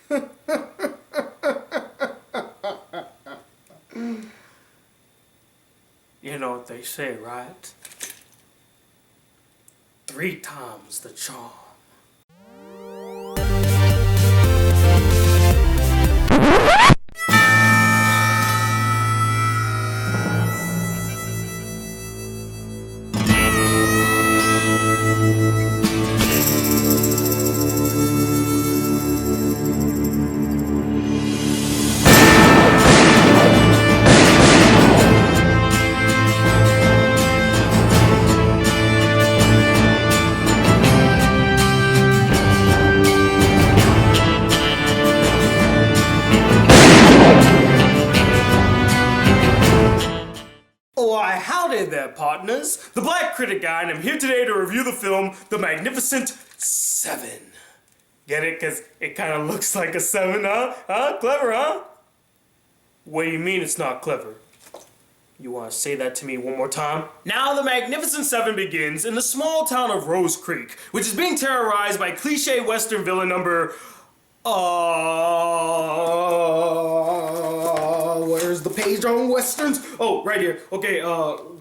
You know what they say, right? 3 times the charm. Why, howdy there, partners. The Black Critic Guy, and I'm here today to review the film, The Magnificent Seven. Get it? Because it kind of looks like a 7, huh? Huh? Clever, huh? What do you mean it's not clever? You want to say that to me one more time? Now, The Magnificent Seven begins in the small town of Rose Creek, which is being terrorized by cliché Western villain number... where's the page on Westerns? Oh, right here. Okay,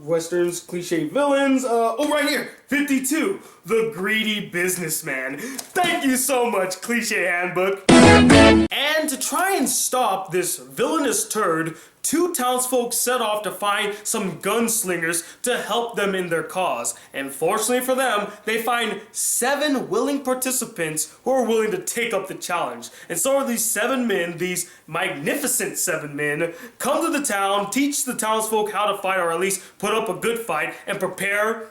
Westerns, cliche villains. Oh, right here. 52. The Greedy Businessman. Thank you so much, Cliche Handbook. And to try and stop this villainous turd, 2 townsfolk set off to find some gunslingers to help them in their cause. And fortunately for them, they find 7 willing participants who are willing to take up the challenge. And so these 7 men, these magnificent 7 men, come to the town, teach the townsfolk how to fight, or at least put up a good fight, and prepare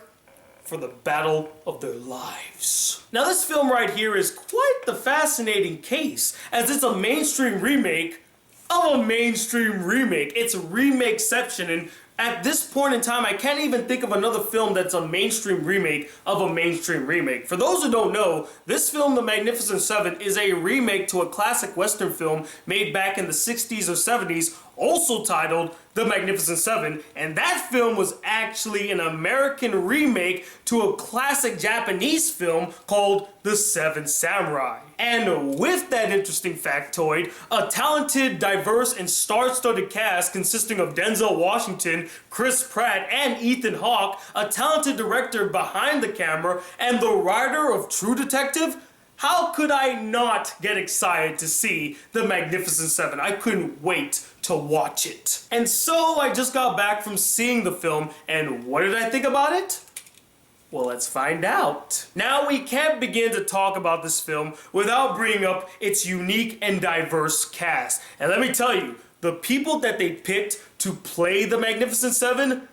for the battle of their lives. Now this film right here is quite the fascinating case, as it's a mainstream remake of a mainstream remake. It's a remakeception, and at this point in time, I can't even think of another film that's a mainstream remake of a mainstream remake. For those who don't know, this film, The Magnificent Seven, is a remake to a classic Western film made back in the 60s or 70s, also titled The Magnificent Seven, and that film was actually an American remake to a classic Japanese film called The Seven Samurai. And with that interesting factoid, a talented, diverse, and star-studded cast consisting of Denzel Washington, Chris Pratt, and Ethan Hawke, a talented director behind the camera, and the writer of True Detective, how could I not get excited to see The Magnificent Seven? I couldn't wait to watch it. And so I just got back from seeing the film, and what did I think about it? Well, let's find out. Now, we can't begin to talk about this film without bringing up its unique and diverse cast. And let me tell you, the people that they picked to play the Magnificent Seven,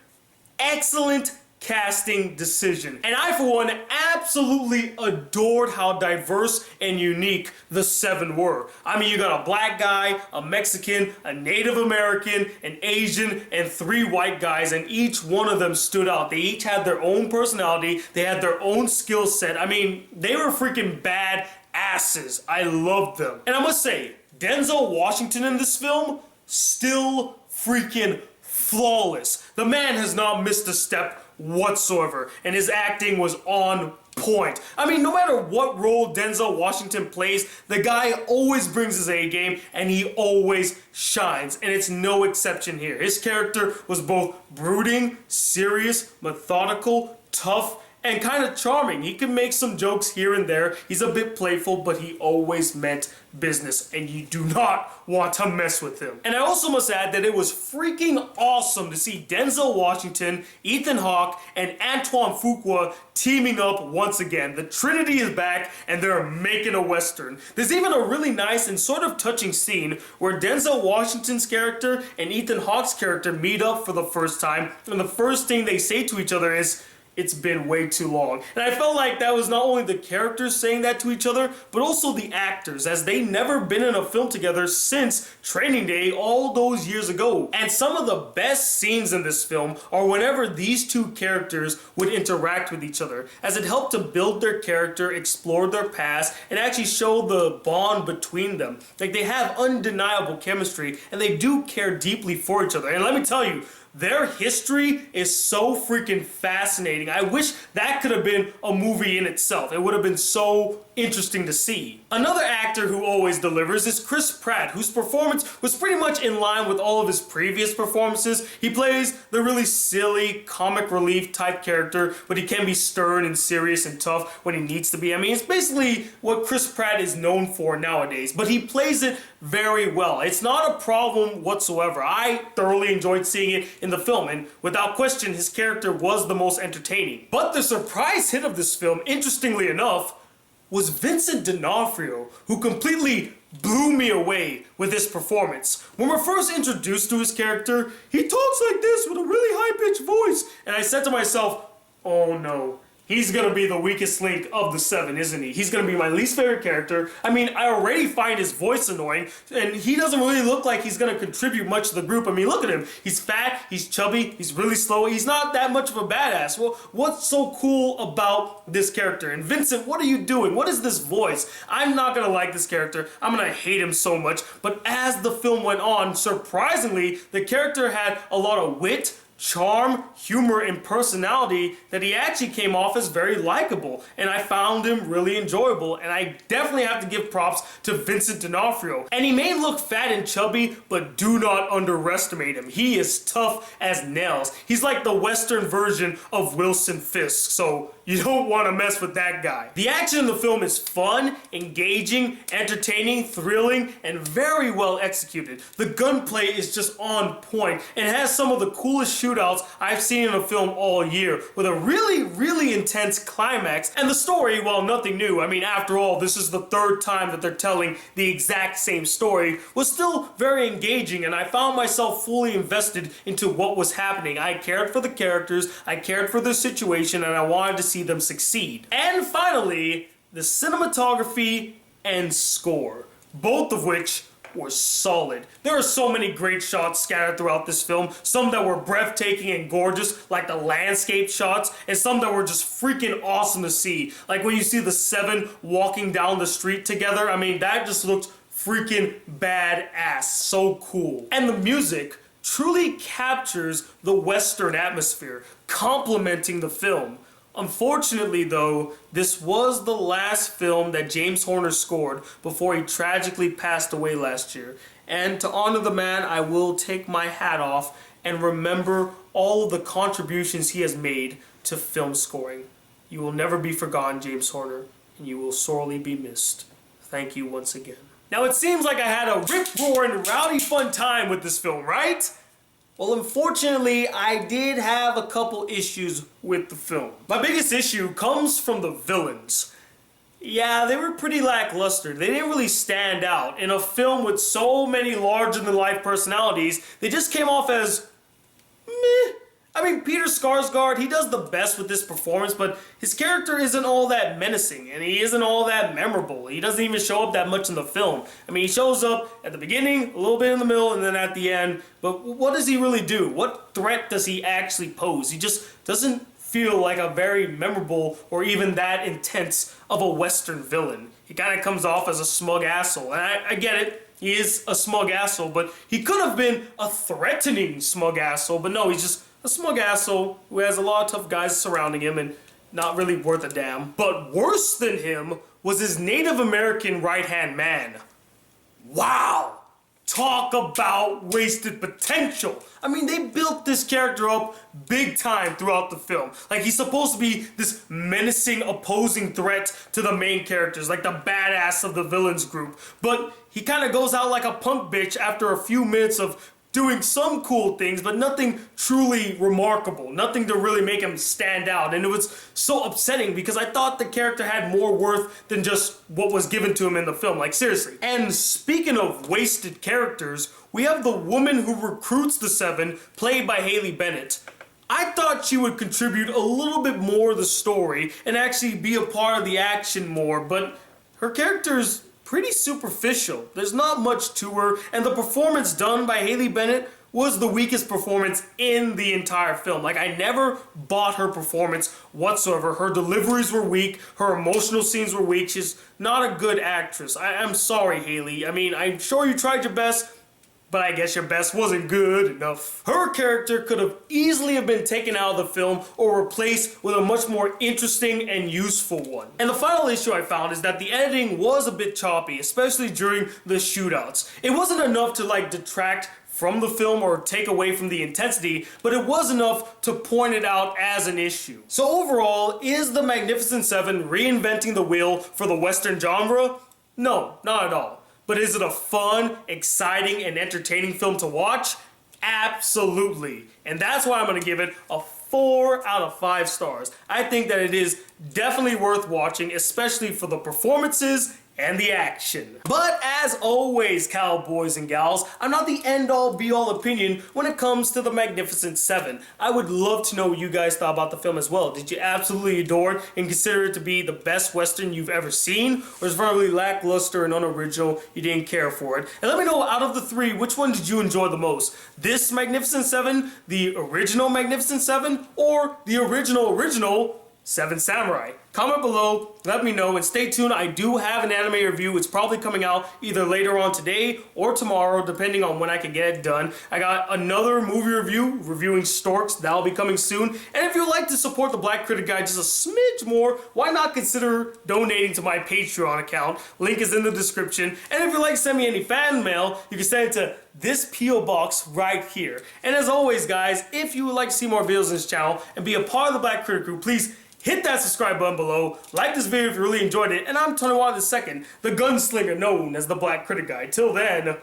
excellent casting decision. And I, for one, absolutely adored how diverse and unique the 7 were. I mean, you got a black guy, a Mexican, a Native American, an Asian, and 3 white guys, and each one of them stood out. They each had their own personality, they had their own skill set. I mean, they were freaking bad asses. I loved them. And I must say, Denzel Washington in this film, still freaking flawless. The man has not missed a step whatsoever, and his acting was on point. I mean, no matter what role Denzel Washington plays, the guy always brings his A game, and he always shines, and it's no exception here. His character was both brooding, serious, methodical, tough, and kind of charming. He can make some jokes here and there. He's a bit playful, but he always meant business, and you do not want to mess with him. And I also must add that it was freaking awesome to see Denzel Washington, Ethan Hawke, and Antoine Fuqua teaming up once again. The Trinity is back, and they're making a Western. There's even a really nice and sort of touching scene where Denzel Washington's character and Ethan Hawke's character meet up for the first time, and the first thing they say to each other is, "It's been way too long." And I felt like that was not only the characters saying that to each other, but also the actors, as they never been in a film together since Training Day all those years ago. And some of the best scenes in this film are whenever these 2 characters would interact with each other, as it helped to build their character, explore their past, and actually show the bond between them. Like, they have undeniable chemistry, and they do care deeply for each other. And let me tell you, their history is so freaking fascinating. I wish that could have been a movie in itself. It would have been so interesting to see. Another actor who always delivers is Chris Pratt, whose performance was pretty much in line with all of his previous performances. He plays the really silly, comic relief type character, but he can be stern and serious and tough when he needs to be. I mean, it's basically what Chris Pratt is known for nowadays, but he plays it very well. It's not a problem whatsoever. I thoroughly enjoyed seeing it in the film, and without question, his character was the most entertaining. But the surprise hit of this film, interestingly enough, was Vincent D'Onofrio, who completely blew me away with his performance. When we're first introduced to his character, he talks like this with a really high-pitched voice, and I said to myself, oh no, he's gonna be the weakest link of the 7, isn't he? He's gonna be my least favorite character. I mean, I already find his voice annoying, and he doesn't really look like he's gonna contribute much to the group. I mean, look at him. He's fat, he's chubby, he's really slow. He's not that much of a badass. Well, what's so cool about this character? And Vincent, what are you doing? What is this voice? I'm not gonna like this character. I'm gonna hate him so much. But as the film went on, surprisingly, the character had a lot of wit, charm, humor, and personality that he actually came off as very likable, and I found him really enjoyable, and I definitely have to give props to Vincent D'Onofrio. And he may look fat and chubby, but do not underestimate him. He is tough as nails. He's like the Western version of Wilson Fisk, so you don't want to mess with that guy. The action in the film is fun, engaging, entertaining, thrilling, and very well executed. The gunplay is just on point and has some of the coolest shootouts I've seen in a film all year, with a really intense climax. And the story, while nothing new, I mean, after all, this is the 3rd time that they're telling the exact same story, was still very engaging, and I found myself fully invested into what was happening. I cared for the characters, I cared for their situation, and I wanted to see them succeed. And finally, the cinematography and score, both of which were solid. There are so many great shots scattered throughout this film, some that were breathtaking and gorgeous, like the landscape shots, and some that were just freaking awesome to see. Like when you see the 7 walking down the street together, I mean, that just looked freaking badass, so cool. And the music truly captures the Western atmosphere, complementing the film. Unfortunately though, this was the last film that James Horner scored before he tragically passed away last year. And to honor the man, I will take my hat off and remember all of the contributions he has made to film scoring. You will never be forgotten, James Horner, and you will sorely be missed. Thank you once again. Now it seems like I had a rip-roaring, rowdy fun time with this film, right? Well, unfortunately, I did have a couple issues with the film. My biggest issue comes from the villains. Yeah, they were pretty lackluster. They didn't really stand out. In a film with so many larger-than-life personalities, they just came off as meh. I mean, Peter Skarsgård, he does the best with this performance, but his character isn't all that menacing, and he isn't all that memorable. He doesn't even show up that much in the film. I mean, he shows up at the beginning, a little bit in the middle, and then at the end, but what does he really do? What threat does he actually pose? He just doesn't feel like a very memorable or even that intense of a Western villain. He kind of comes off as a smug asshole, and I get it. He is a smug asshole, but he could have been a threatening smug asshole, but no, he's just a smug asshole who has a lot of tough guys surrounding him and not really worth a damn. But worse than him was his Native American right-hand man. Wow! Talk about wasted potential. I mean, they built this character up big time throughout the film. Like, he's supposed to be this menacing, opposing threat to the main characters, like the badass of the villains group. But he kind of goes out like a punk bitch after a few minutes of doing some cool things, but nothing truly remarkable, nothing to really make him stand out. And it was so upsetting because I thought the character had more worth than just what was given to him in the film, like seriously. And speaking of wasted characters, we have the woman who recruits the 7, played by Haley Bennett. I thought she would contribute a little bit more to the story and actually be a part of the action more, but her character's pretty superficial. There's not much to her, and the performance done by Haley Bennett was the weakest performance in the entire film. Like, I never bought her performance whatsoever. Her deliveries were weak, her emotional scenes were weak. She's not a good actress. I'm sorry, Haley. I mean, I'm sure you tried your best, but I guess your best wasn't good enough. Her character could have easily have been taken out of the film or replaced with a much more interesting and useful one. And the final issue I found is that the editing was a bit choppy, especially during the shootouts. It wasn't enough to like detract from the film or take away from the intensity, but it was enough to point it out as an issue. So overall, is the Magnificent Seven reinventing the wheel for the Western genre? No, not at all. But is it a fun, exciting, and entertaining film to watch? Absolutely. And that's why I'm going to give it a 4 out of 5 stars. I think that it is definitely worth watching, especially for the performances and the action. But as always, cowboys and gals, I'm not the end-all be-all opinion when it comes to the Magnificent Seven. I would love to know what you guys thought about the film as well. Did you absolutely adore it and consider it to be the best Western you've ever seen? Or is it probably lackluster and unoriginal, you didn't care for it? And let me know, out of the 3, which one did you enjoy the most? This Magnificent Seven, the original Magnificent Seven, or the original Seven Samurai? Comment below, let me know, and stay tuned. I do have an anime review. It's probably coming out either later on today or tomorrow, depending on when I can get it done. I got another movie review, reviewing Storks. That'll be coming soon. And if you'd like to support the Black Critic Guy just a smidge more, why not consider donating to my Patreon account? Link is in the description. And if you'd like to send me any fan mail, you can send it to this P.O. box right here. And as always, guys, if you would like to see more videos on this channel and be a part of the Black Critic Crew, please hit that subscribe button below, like this video if you really enjoyed it, and I'm Tony Watt II, the gunslinger known as the Black Critic Guy. Till then,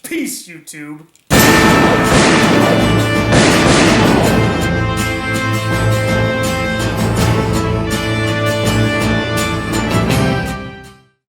peace, YouTube.